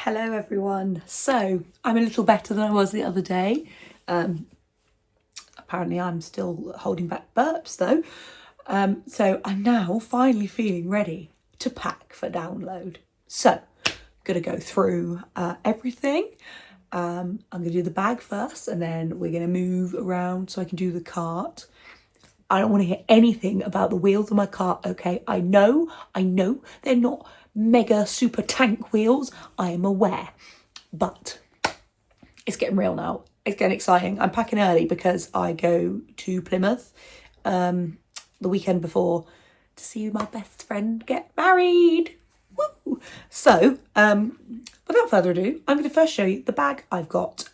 Hello everyone. So I'm a little better than I was the other day. Apparently I'm still holding back burps though. So I'm now finally feeling ready to pack for download. So gonna go through everything. I'm gonna do the bag first and then we're gonna move around so I can do the cart. I don't want to hear anything about the wheels of my cart, okay? I know they're not mega super tank wheels. I am aware, but it's getting real now. It's getting exciting. I'm packing early because I go to Plymouth the weekend before to see my best friend get married. Woo! So, without further ado, I'm going to first show you the bag I've got.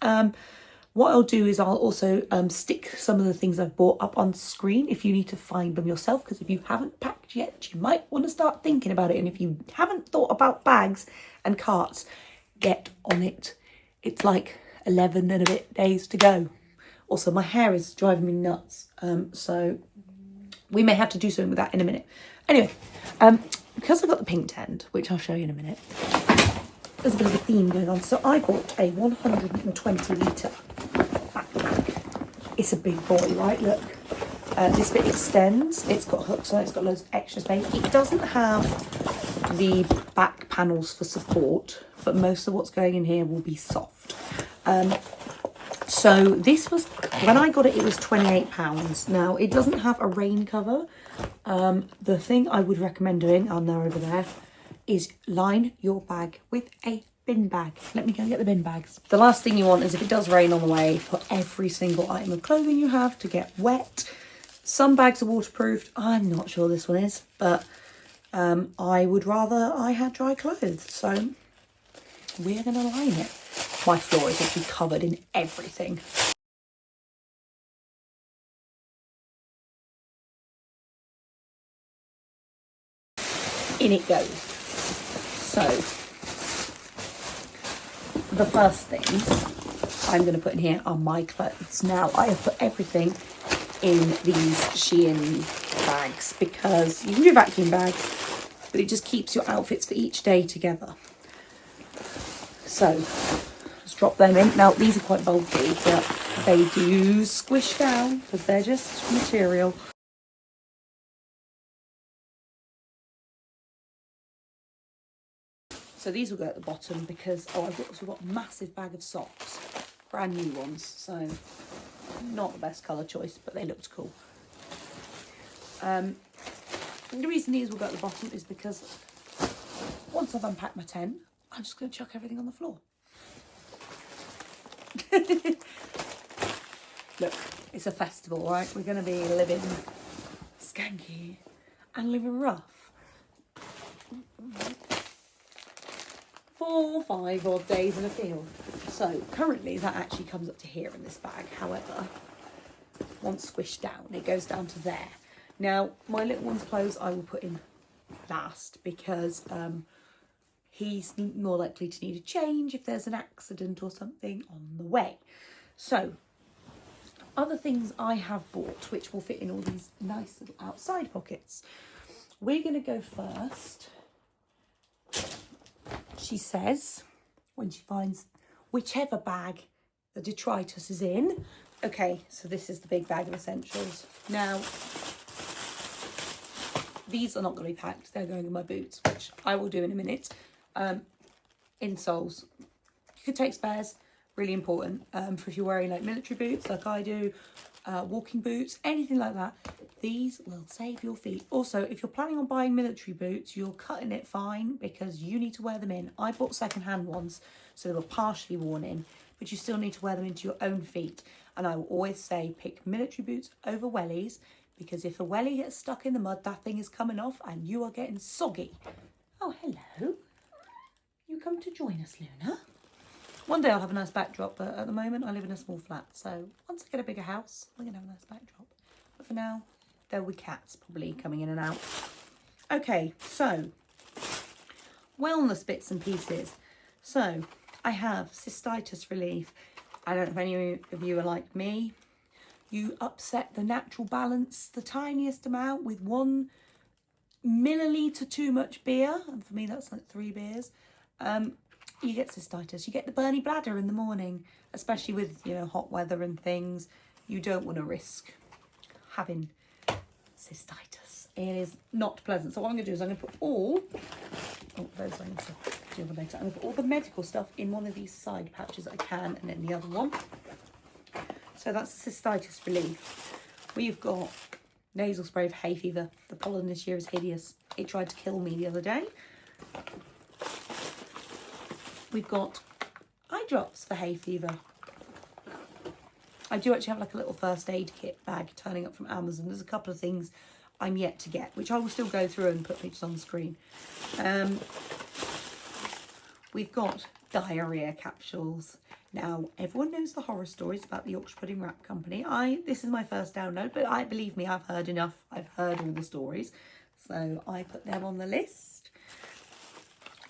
What I'll do is I'll also stick some of the things I've bought up on screen if you need to find them yourself, because if you haven't packed yet, you might want to start thinking about it. And if you haven't thought about bags and carts, get on it. It's like 11 and a bit days to go. Also, my hair is driving me nuts, so we may have to do something with that in a minute. Anyway, because I've got the pink tent, which I'll show you in a minute, there's a bit of a theme going on. So I bought a 120 litre backpack. It's a big boy, right? Look, this bit extends. It's got hooks on it. It's got loads of extra space. It doesn't have the back panels for support, but most of what's going in here will be soft. So this was, when I got it, it was £28. Now, it doesn't have a rain cover. The thing I would recommend doing, I'll know over there, is line your bag with a bin bag. Let me go get the bin bags. The last thing you want is, if it does rain on the way, for every single item of clothing you have to get wet. Some bags are waterproofed. I'm not sure this one is, but I would rather I had dry clothes. So we're going to line it. My floor is actually covered in everything. In it goes. So, the first things I'm going to put in here are my clothes. Now, I have put everything in these Shein bags because you can do vacuum bags, but it just keeps your outfits for each day together. So, let's drop them in. Now, these are quite bulky, but they do squish down because they're just material. So these will go at the bottom because, I've also got a massive bag of socks, brand new ones. So not the best colour choice, but they looked cool. The reason these will go at the bottom is because once I've unpacked my tent, I'm just going to chuck everything on the floor. Look, it's a festival, right? We're going to be living skanky and living rough. 4 or 5 odd days in a field. So currently that actually comes up to here in this bag. However, once squished down, it goes down to there. Now, my little one's clothes I will put in last because he's more likely to need a change if there's an accident or something on the way. So, other things I have bought which will fit in all these nice little outside pockets. We're going to go first. She says, when she finds whichever bag the detritus is in. Okay, so this is the big bag of essentials. Now, these are not going to be packed. They're going in my boots, which I will do in a minute. Insoles. You could take spares, really important. For if you're wearing like military boots like I do, walking boots, anything like that. These will save your feet. Also, if you're planning on buying military boots, you're cutting it fine because you need to wear them in. I bought second-hand ones, so they were partially worn in, but you still need to wear them into your own feet. And I will always say pick military boots over wellies, because if a wellie gets stuck in the mud, that thing is coming off and you are getting soggy. Oh, hello. You come to join us, Luna? One day I'll have a nice backdrop, but at the moment I live in a small flat. So once I get a bigger house, we're going to have a nice backdrop. But for now, there will be cats probably coming in and out. Okay, so wellness bits and pieces. So I have cystitis relief. I don't know if any of you are like me. You upset the natural balance the tiniest amount with 1 milliliter too much beer. And for me, that's like 3 beers. you get cystitis. You get the burny bladder in the morning, especially with, you know, hot weather and things. You don't want to risk having cystitis. It is not pleasant. So what I'm going to do is I'm going to put all, those I need to deal with later. I'm going to put all the medical stuff in one of these side pouches that I can, and then the other one. So that's cystitis relief. We've got nasal spray for hay fever. The pollen this year is hideous. It tried to kill me the other day. We've got eye drops for hay fever. I do actually have like a little first aid kit bag turning up from Amazon. There's a couple of things I'm yet to get, which I will still go through and put pictures on the screen. We've got diarrhea capsules. Now, everyone knows the horror stories about the Yorkshire Pudding Wrap Company. This is my first download, but believe me, I've heard enough. I've heard all the stories. So I put them on the list.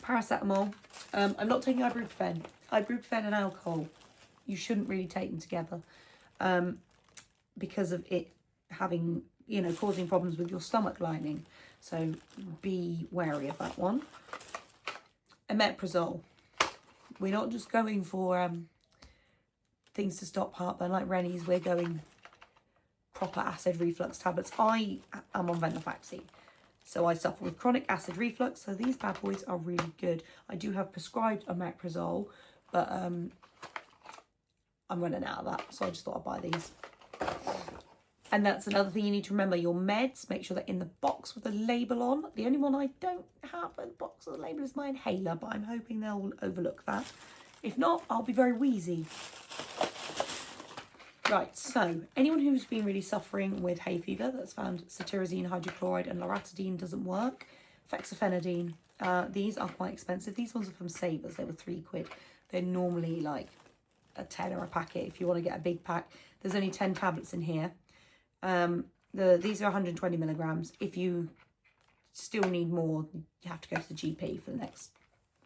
Paracetamol. I'm not taking ibuprofen. Ibuprofen and alcohol, you shouldn't really take them together because of it having, you know, causing problems with your stomach lining. So be wary of that one. Omeprazole. We're not just going for things to stop heartburn like Rennie's. We're going proper acid reflux tablets. I am on venlafaxine, so I suffer with chronic acid reflux. So these bad boys are really good. I do have prescribed omeprazole, but I'm running out of that, so I just thought I'd buy these. And that's another thing you need to remember. Your meds, make sure they're in the box with a label on. The only one I don't have a box with a label is my inhaler, but I'm hoping they'll overlook that. If not, I'll be very wheezy. Right, so anyone who's been really suffering with hay fever that's found cetirizine, hydrochloride and loratadine doesn't work, fexofenadine. These are quite expensive. These ones are from Savers. They were £3. They're normally like a tenner a packet if you want to get a big pack. There's only 10 tablets in here. These are 120 milligrams. If you still need more, you have to go to the GP for the next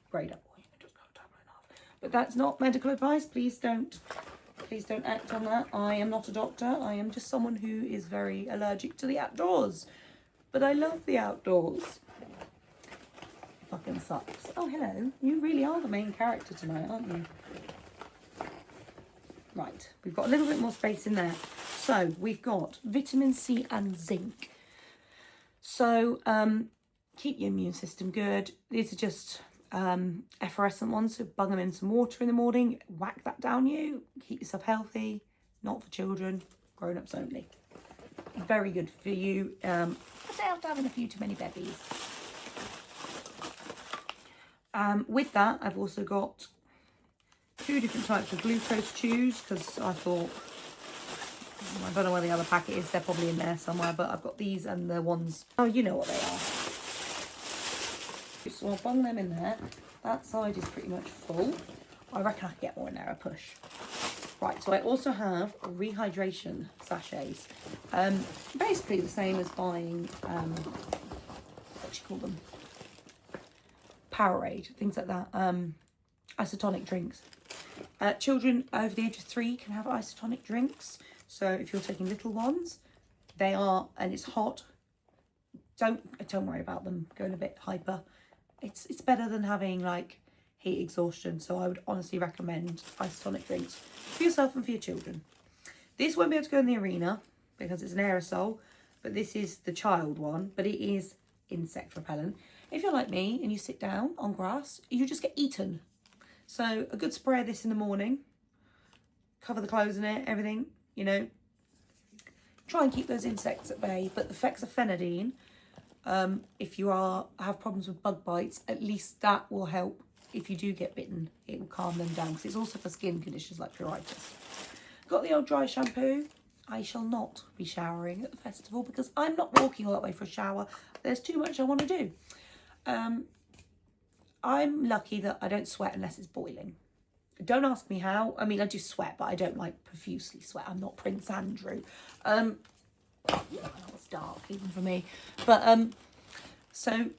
grade up, or you can just go a tablet and a half. But that's not medical advice. Please don't act on that. I am not a doctor. I am just someone who is very allergic to the outdoors. But I love the outdoors. Fucking sucks. Oh, hello. You really are the main character tonight, aren't you? Right, we've got a little bit more space in there. So we've got vitamin C and zinc. So keep your immune system good. These are just effervescent ones, so bung them in some water in the morning, whack that down you, keep yourself healthy. Not for children, grown-ups only. Very good for you. Without having a few too many babies. With that, I've also got 2 different types of glucose chews, because I thought, I don't know where the other packet is, they're probably in there somewhere, but I've got these and the ones, oh, you know what they are. So I'll bung them in there. That side is pretty much full. I reckon I can get more in there, a push. Right, so I also have rehydration sachets. Basically the same as buying, what do you call them? Powerade, things like that. Isotonic drinks. Children over the age of 3 can have isotonic drinks. So if you're taking little ones, they are, and it's hot, don't worry about them going a bit hyper. It's better than having like heat exhaustion. So I would honestly recommend isotonic drinks for yourself and for your children. This won't be able to go in the arena because it's an aerosol, but this is the child one, but it is insect repellent. If you're like me and you sit down on grass, you just get eaten. So a good spray of this in the morning, cover the clothes in it, everything, you know, try and keep those insects at bay. But the fexofenadine, if you have problems with bug bites, at least that will help. If you do get bitten, it will calm them down, because it's also for skin conditions like pruritus. Got the old dry shampoo. I shall not be showering at the festival because I'm not walking all that way for a shower. There's too much I want to do. I'm lucky that I don't sweat unless it's boiling. Don't ask me how. I mean, I do sweat, but I don't like profusely sweat. I'm not Prince Andrew. Yeah, that was dark even for me. But so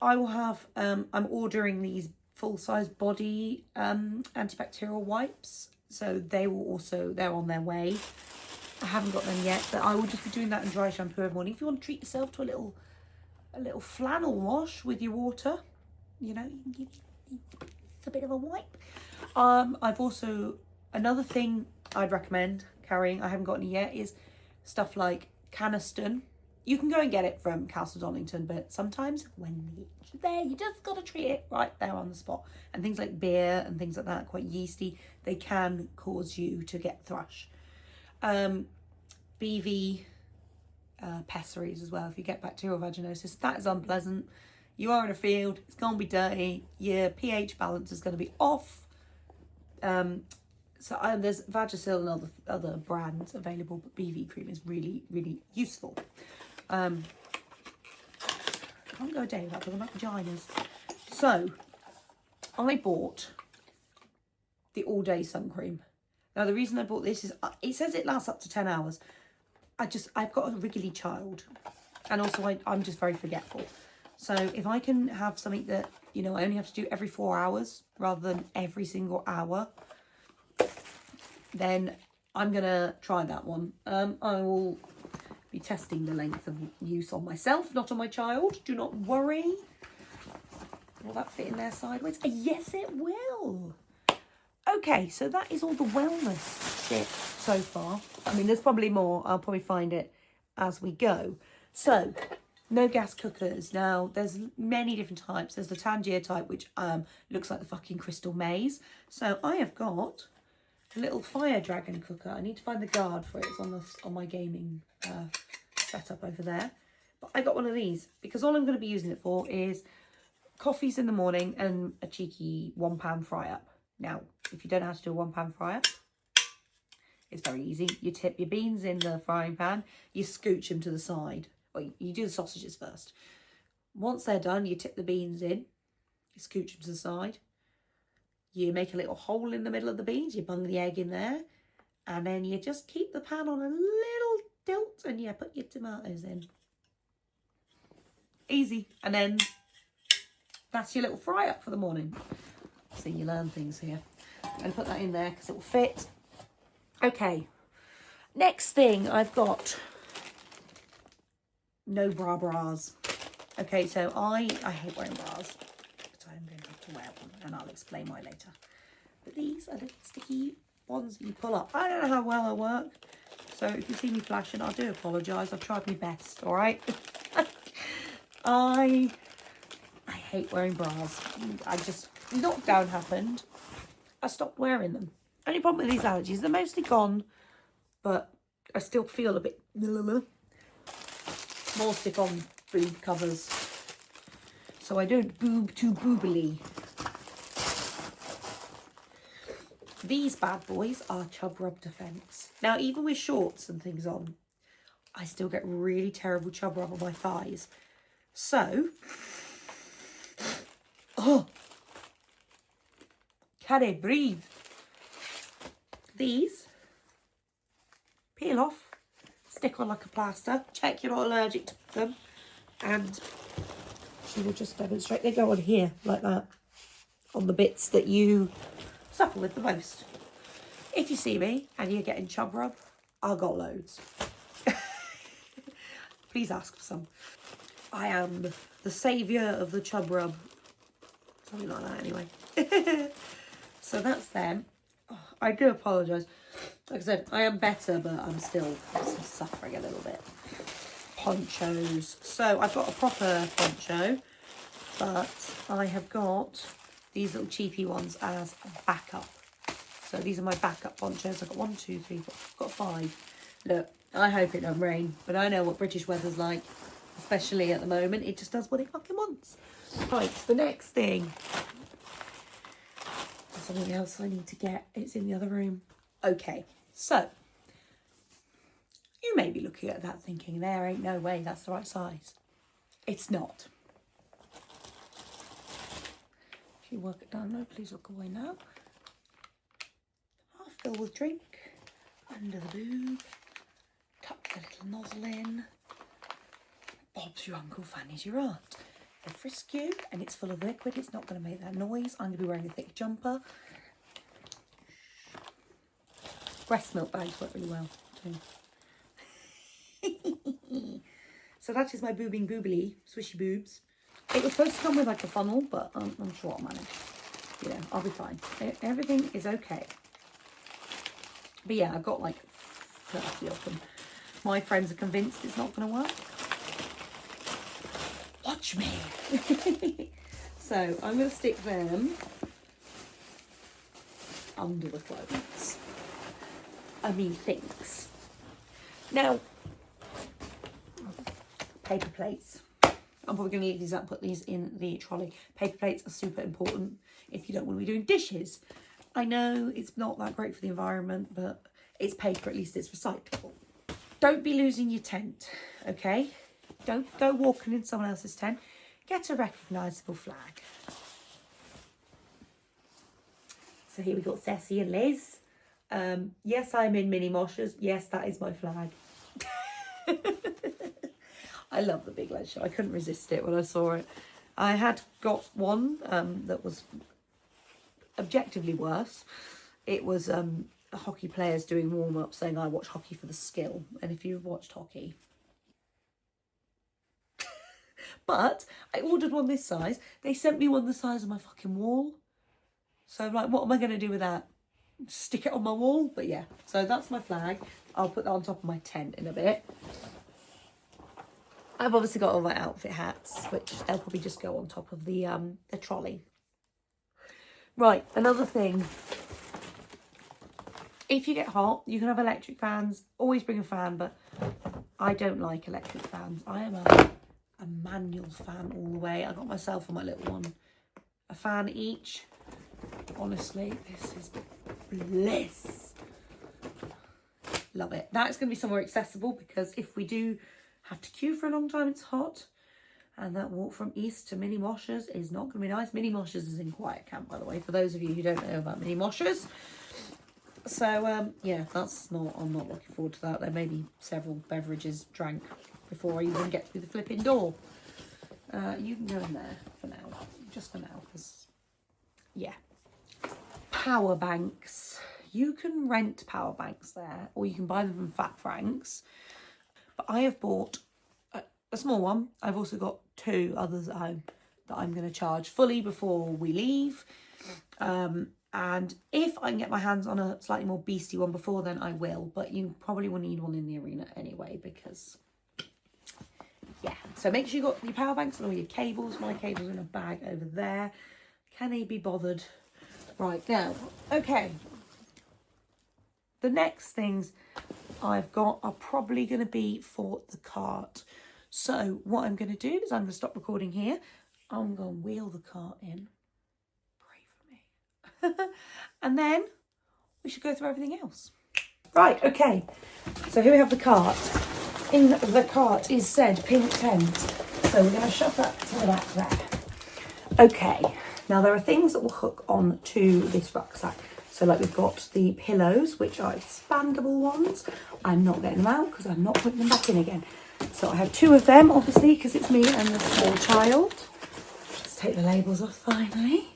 I will have, I'm ordering these full-size body antibacterial wipes. So they're on their way. I haven't got them yet, but I will just be doing that in dry shampoo every morning. If you want to treat yourself to a little flannel wash with your water, you know, you can give a bit of a wipe. I've also, another thing I'd recommend carrying, I haven't got any yet, is stuff like Caniston. You can go and get it from Castle Donington, but sometimes when it's there, you just got to treat it right there on the spot. And things like beer and things like that, quite yeasty, they can cause you to get thrush. BV pessaries as well, if you get bacterial vaginosis, that is unpleasant. You are in a field, it's going to be dirty, your pH balance is going to be off. So there's Vagisil and other brands available, but BV cream is really, really useful. Can't go a day without talking about vaginas. So I bought the all day sun cream. Now the reason I bought this is it says it lasts up to 10 hours. I've got a wriggly child, and also I'm just very forgetful. So if I can have something that, you know, I only have to do every 4 hours rather than every single hour, then I'm gonna try that one. I will be testing the length of use on myself, not on my child. Do not worry. Will that fit in there sideways? Yes, it will. Okay, so that is all the wellness shit so far. I mean, there's probably more. I'll probably find it as we go. So, no gas cookers. Now, there's many different types. There's the Tangier type, which looks like the fucking crystal maze. So, I have got a little fire dragon cooker. I need to find the guard for it. It's on my gaming setup over there. But I got one of these because all I'm going to be using it for is coffees in the morning and a cheeky £1 fry up. Now, if you don't know how to do a £1 fry up, it's very easy. You tip your beans in the frying pan, you scooch them to the side. Well, you do the sausages first. Once they're done, you tip the beans in, you scooch them to the side. You make a little hole in the middle of the beans, you bung the egg in there, and then you just keep the pan on a little tilt and you put your tomatoes in. Easy. And then that's your little fry up for the morning. So you learn things here. I'm going to put that in there because it will fit. Okay. Next thing I've got no bras. Okay, so I hate wearing bras. So I'm going to have to wear one and I'll explain why later. But these are little sticky ones that you pull up. I don't know how well I work. So if you see me flashing, I do apologise. I've tried my best, all right? I hate wearing bras. Lockdown happened. I stopped wearing them. Only problem with these allergies, they're mostly gone, but I still feel a bit more stick on boob covers. So I don't boob too boobily. These bad boys are Chub Rub Defense. Now, even with shorts and things on, I still get really terrible chub rub on my thighs. So, can I breathe? These peel off, stick on like a plaster, check you're not allergic to them, and she will just demonstrate. They go on here like that, on the bits that you suffer with the most. If you see me and you're getting chub rub, I've got loads. Please ask for some. I am the saviour of the chub rub. Something like that anyway. So that's them. Oh, I do apologise. Like I said, I am better, but I'm still suffering a little bit. Ponchos. So I've got a proper poncho, but I have got these little cheapy ones as a backup. So these are my backup ponchos. I've got 1, 2, 3, 4. I've got 5. Look, I hope it don't rain, but I know what British weather's like, especially at the moment. It just does what it fucking wants. Right, the next thing. There's something else I need to get. It's in the other room. Okay, so you may be looking at that thinking, there ain't no way that's the right size. It's not. If you work it down low, please look away now. Half fill with drink, under the boob, tuck the little nozzle in. Bob's your uncle, Fanny's your aunt. They frisk you and it's full of liquid. It's not going to make that noise. I'm going to be wearing a thick jumper. Breast milk bags work really well too. So that is my boobing boobily, swishy boobs. It was supposed to come with like a funnel, but I'm sure I'll manage. you know, I'll be fine. Everything is okay. But yeah, I've got like 30 of them. My friends are convinced it's not going to work. Watch me. So I'm going to stick them under the clothes. I mean things. Now, paper plates. I'm probably going to leave these out, put these in the trolley. Paper plates are super important if you don't want to be doing dishes. I know it's not that great for the environment, but it's paper, at least it's recyclable. Don't be losing your tent, okay? Don't go walking in someone else's tent. Get a recognisable flag. So here we got Ceci and Liz. Yes, I'm in mini moshers. Yes, that is my flag. I love the Big Lead Show. I couldn't resist it when I saw it. I had got one that was objectively worse. It was hockey players doing warm-up saying, I watch hockey for the skill. And if you've watched hockey... But I ordered one this size. They sent me one the size of my fucking wall. So I'm like, what am I going to do with that? Stick it on my wall? But yeah, so that's my flag. I'll put that on top of my tent in a bit. I've obviously got all my outfit hats, which they'll probably just go on top of the trolley. Right, another thing. If you get hot, you can have electric fans. Always bring a fan, but I don't like electric fans. I am a manual fan all the way. I got myself and my little one a fan each. Honestly, this is bliss. Love it. That's going to be somewhere accessible, because if we do have to queue for a long time, it's hot. And that walk from East to Mini Moshers is not going to be nice. Mini Moshers is in Quiet Camp, by the way, for those of you who don't know about Mini Moshers. So, yeah, that's not, I'm not looking forward to that. There may be several beverages drank before I even get through the flipping door. You can go in there for now, just for now, because, yeah. Power banks. You can rent power banks there, or you can buy them from Fat Frank's. But I have bought a small one. I've also got 2 others at home that I'm going to charge fully before we leave. And if I can get my hands on a slightly more beastie one before then, I will. But you probably will need one in the arena anyway, because, yeah. So make sure you've got your power banks and all your cables. My cables are in a bag over there. Can they be bothered? Right, now, okay. The next things I've got are probably going to be for the cart. So what I'm going to do is I'm going to stop recording here. I'm going to wheel the cart in. Pray for me. And then we should go through everything else. Right, okay. So here we have the cart. In the cart is said pink tent. So we're going to shove that to the back there. Okay. Now there are things that will hook on to this rucksack. So like we've got the pillows, which are expandable ones. I'm not getting them out because I'm not putting them back in again. So I have 2 of them, obviously, because it's me and the small child. Let's take the labels off finally.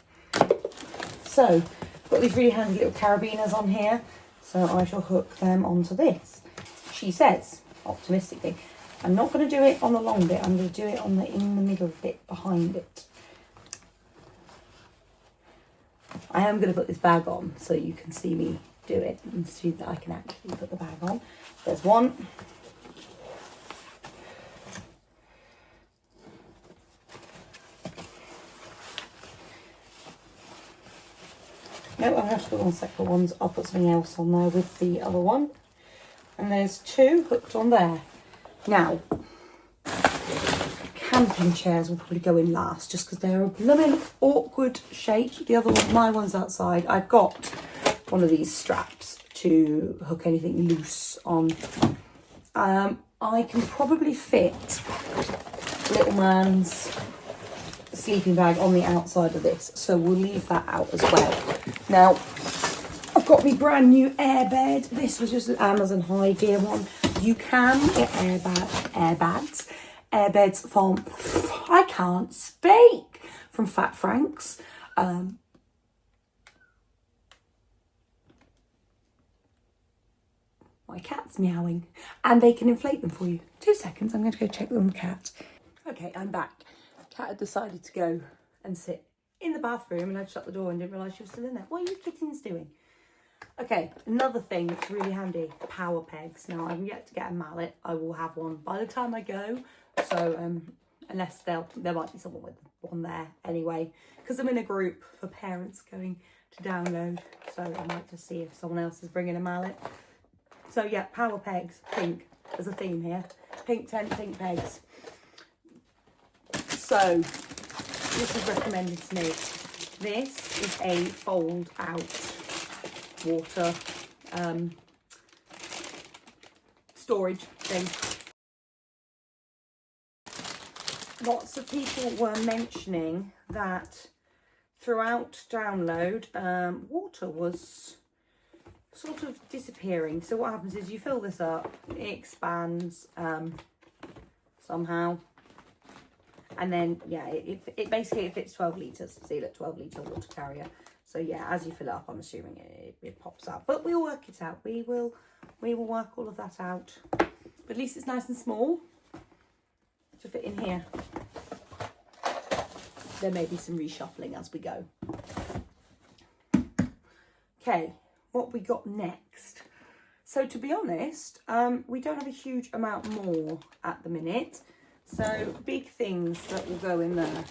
So I've got these really handy little carabiners on here. So I shall hook them onto this. She says, optimistically, I'm not going to do it on the long bit. I'm going to do it on the in the middle bit behind it. I am going to put this bag on so you can see me do it and see that I can actually put the bag on. There's one. No, I'm going to have to put on separate ones. I'll put something else on there with the other one. And there's 2 hooked on there. Now, camping chairs will probably go in last just because they're a blooming awkward shape. The other one, my one's outside. I've got one of these straps to hook anything loose on. I can probably fit little man's sleeping bag on the outside of this, so we'll leave that out as well. Now, I've got my brand new airbed. This was just an Amazon high gear one. You can get airbeds from, I can't speak, from Fat Frank's. My cat's meowing, and they can inflate them for you. 2 seconds, I'm going to go check on the cat. Okay, I'm back. Cat had decided to go and sit in the bathroom and I'd shut the door and didn't realise she was still in there. What are you kittens doing? Okay, another thing that's really handy, power pegs. Now, I'm yet to get a mallet. I will have one by the time I go. So, unless there might be someone with one there anyway. Because I'm in a group for parents going to download. So, I might just see if someone else is bringing a mallet. So, yeah, power pegs, pink. There's a theme here. Pink tent, pink pegs. So, this is recommended to me. This is a fold out water storage thing. Lots of people were mentioning that throughout download, water was sort of disappearing. So what happens is you fill this up, it expands somehow, and then yeah, it basically fits 12 litres. See, look, 12 litre water carrier. So yeah, as you fill it up, I'm assuming it pops out. But we'll work it out. We will work all of that out. But at least it's nice and small to fit in here. There may be some reshuffling as we go. Okay, what we got next? So to be honest, we don't have a huge amount more at the minute. So big things that will go in there.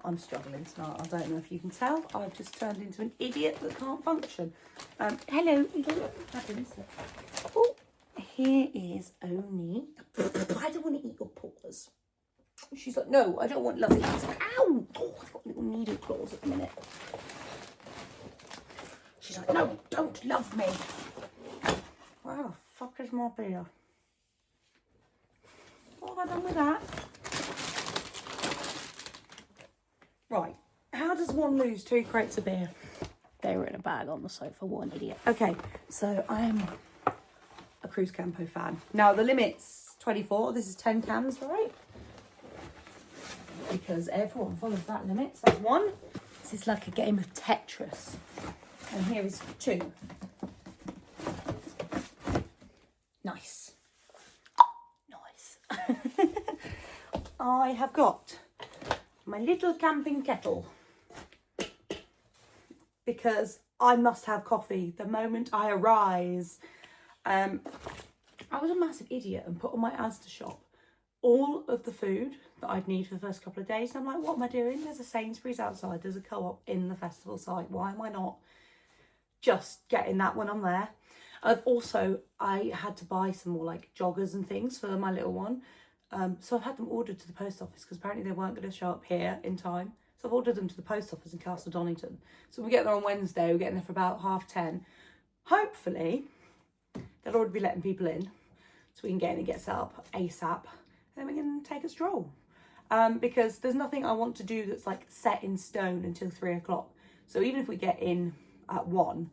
I'm struggling tonight. I don't know if you can tell. I've just turned into an idiot that can't function. Hello. Oh, here is Oni. I don't want to eat your paws. She's like, no, I don't want lovely. She's like, ow. Oh, I've got little needle claws at the minute. She's like, no, don't love me. Where the fuck is my beer? What have I done with that? Right, how does one lose 2 crates of beer? They were in a bag on the sofa, what an idiot. Okay, so I am a Cruz Campo fan. Now the limit's 24, this is 10 cans, right? Because everyone follows that limit, so that's 1. This is like a game of Tetris. And here is 2. Nice. Nice. I have got my little camping kettle because I must have coffee the moment I arise. I was a massive idiot and put on my Asda shop all of the food that I'd need for the first couple of days. And I'm like, what am I doing? There's a Sainsbury's outside. There's a Co-op in the festival site. Why am I not just getting that when I'm there? I had to buy some more like joggers and things for my little one. So I've had them ordered to the post office because apparently they weren't going to show up here in time. So I've ordered them to the post office in Castle Donington. So we get there on Wednesday. We're getting there for about 10:30. Hopefully, they'll already be letting people in so we can get in and get set up ASAP. And then we can take a stroll. Because there's nothing I want to do that's like set in stone until 3 o'clock. So even if we get in at 1,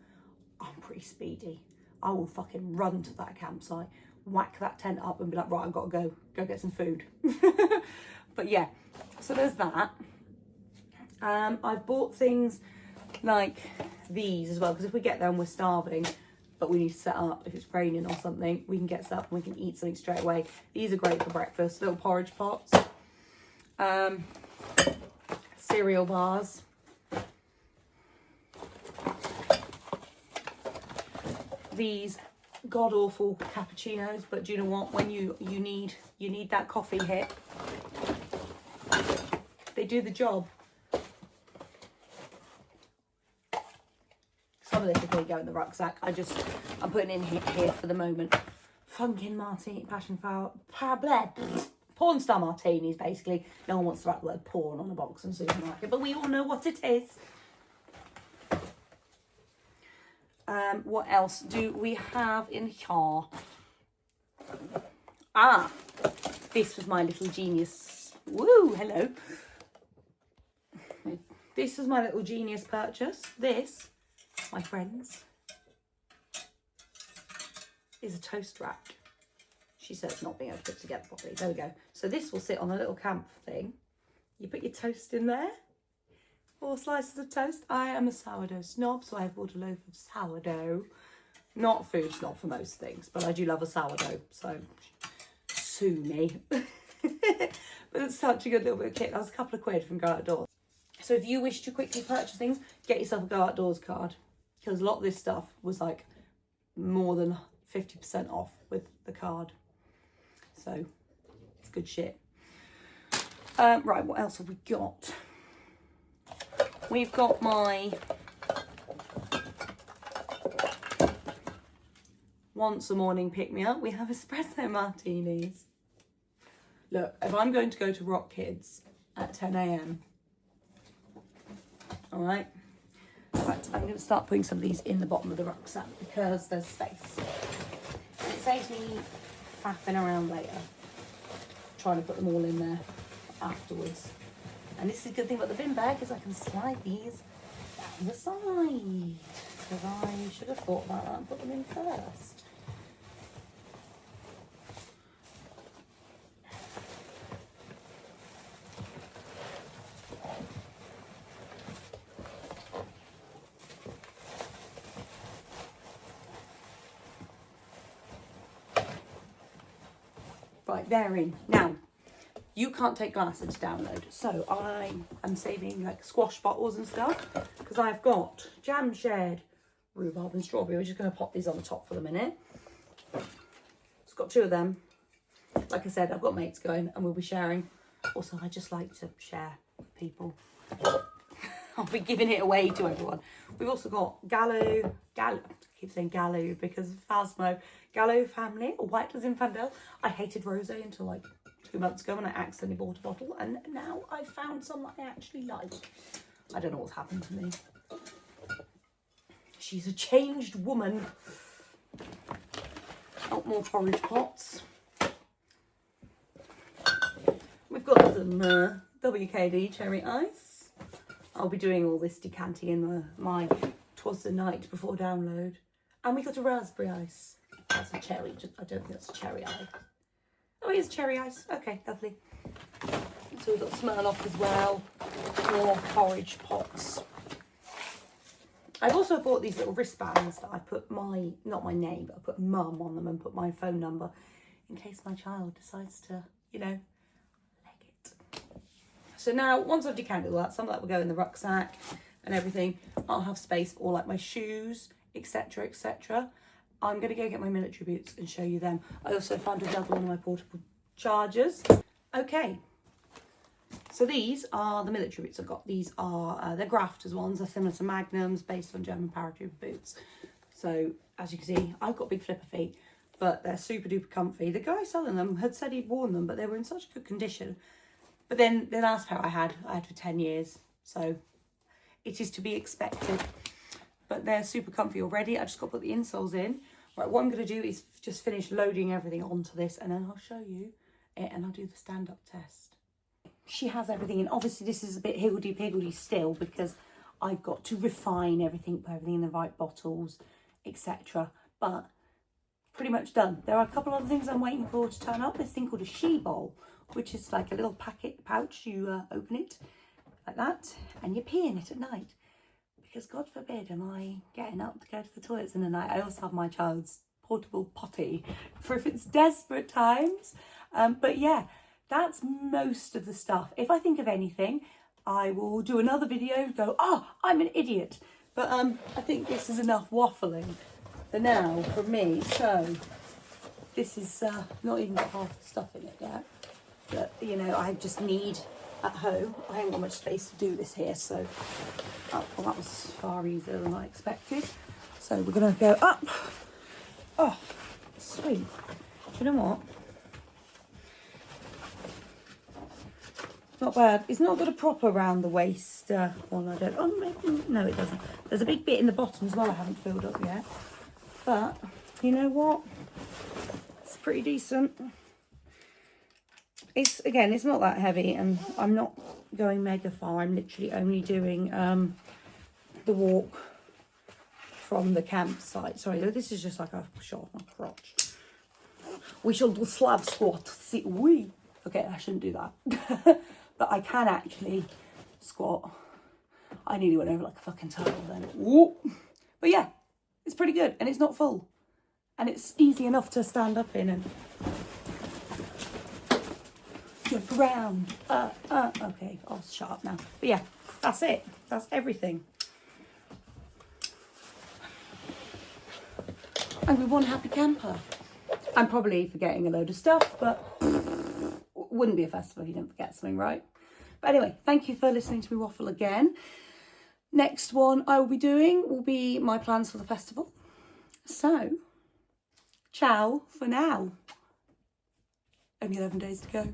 I'm pretty speedy. I will fucking run to that campsite, whack that tent up and be like, right, I've got to go get some food. But yeah, so there's that. I've bought things like these as well, because if we get there and we're starving, but we need to set up, if it's raining or something, we can get set up and we can eat something straight away. These are great for breakfast, little porridge pots. Cereal bars. These god-awful cappuccinos, but do you know what? When you need that coffee hit, they do the job. Some of this will probably go in the rucksack. I'm putting in here for the moment. Funkin' martini, passion flower, porn star martinis, basically. No one wants to write the word porn on a box in a supermarket, but we all know what it is. What else do we have in here? This was my little genius. Woo, hello. This was my little genius purchase. This, my friends, is a toast rack. She says not being able to put it together properly. There we go. So this will sit on a little camp thing. You put your toast in there. 4 slices of toast. I am a sourdough snob, so I've bought a loaf of sourdough. Not food snob for most things, but I do love a sourdough, so sue me. But it's such a good little bit of kit. That was a couple of quid from Go Outdoors. So if you wish to quickly purchase things, get yourself a Go Outdoors card, because a lot of this stuff was like more than 50% off with the card. So it's good shit. Right, what else have we got? We've got my once a morning pick me up. We have espresso martinis. Look, if I'm going to go to Rock Kids at 10 a.m, all right, I'm going to start putting some of these in the bottom of the rucksack because there's space. And it saves me faffing around later, trying to put them all in there afterwards. And this is a good thing about the bin bag, is I can slide these down the side, because I should have thought about that and put them in first. Right, they're in. Now, you can't take glasses to download, so I am saving like squash bottles and stuff, because I've got jam shed, rhubarb and strawberry. We're just going to pop these on the top for the minute. It's got 2 of them. Like I said, I've got mates going and we'll be sharing. Also, I just like to share with people. I'll be giving it away to everyone. We've also got Gallo, I keep saying Gallo because of Phasmo, Gallo family, or White as Infandel. I hated rosé until like 2 months ago when I accidentally bought a bottle, and now I've found some that I actually like. I don't know what's happened to me. She's a changed woman. Oh, more porridge pots. We've got some WKD cherry ice. I'll be doing all this decanting in my "'Twas the Night Before" download. And we got a raspberry ice. That's a cherry. I don't think that's a cherry ice. Oh, it is cherry ice. Okay, lovely. So we've got Smirnoff as well. More porridge pots. I've also bought these little wristbands that I put not my name, but I put mum on them and put my phone number in case my child decides to, you know, leg it. So now, once I've decanted all that, some of that will go in the rucksack and everything. I'll have space for all like my shoes, etc, etc. I'm going to go get my military boots and show you them. I also found another one of my portable chargers. Okay, so these are the military boots I've got. These are, they're grafters ones. They're similar to Magnums, based on German paratrooper boots. So, as you can see, I've got big flipper feet, but they're super duper comfy. The guy selling them had said he'd worn them, but they were in such good condition. But then the last pair I had for 10 years. So, it is to be expected. But they're super comfy already. I just got to put the insoles in. Right, what I'm going to do is just finish loading everything onto this, and then I'll show you it and I'll do the stand-up test. She has everything in. Obviously, this is a bit higgledy-piggledy still because I've got to refine everything, put everything in the right bottles, etc. But pretty much done. There are a couple other things I'm waiting for to turn up. This thing called a she bowl, which is like a little pouch. You open it like that and you pee in it at night. Because God forbid am I getting up to go to the toilets in the night. I also have my child's portable potty for if it's desperate times. But yeah, that's most of the stuff. If I think of anything, I will do another video, go, oh, I'm an idiot. But I think this is enough waffling for now from me. So this is not even got half the stuff in it yet. But, you know, I just need at home. I haven't got much space to do this here, so well, that was far easier than I expected. So we're going to go up. Oh, sweet. Do you know what? Not bad. It's not got a proper round the waist one. I don't. Oh, maybe, no, it doesn't. There's a big bit in the bottom as well I haven't filled up yet. But you know what? It's pretty decent. It's not that heavy, and I'm not going mega far. I'm literally only doing the walk from the campsite. Sorry, this is just like a shot off my crotch. We shall do slab squat. See, we. Okay, I shouldn't do that. But I can actually squat. I nearly went over like a fucking turtle then. Whoop. But yeah, it's pretty good, and it's not full, and it's easy enough to stand up in. And jump around. Okay, I'll shut up now. But yeah, that's it. That's everything. And we're one happy camper. I'm probably forgetting a load of stuff, but wouldn't be a festival if you didn't forget something, right? But anyway, thank you for listening to me waffle again. Next one I will be doing will be my plans for the festival. So, ciao for now. Only 11 days to go.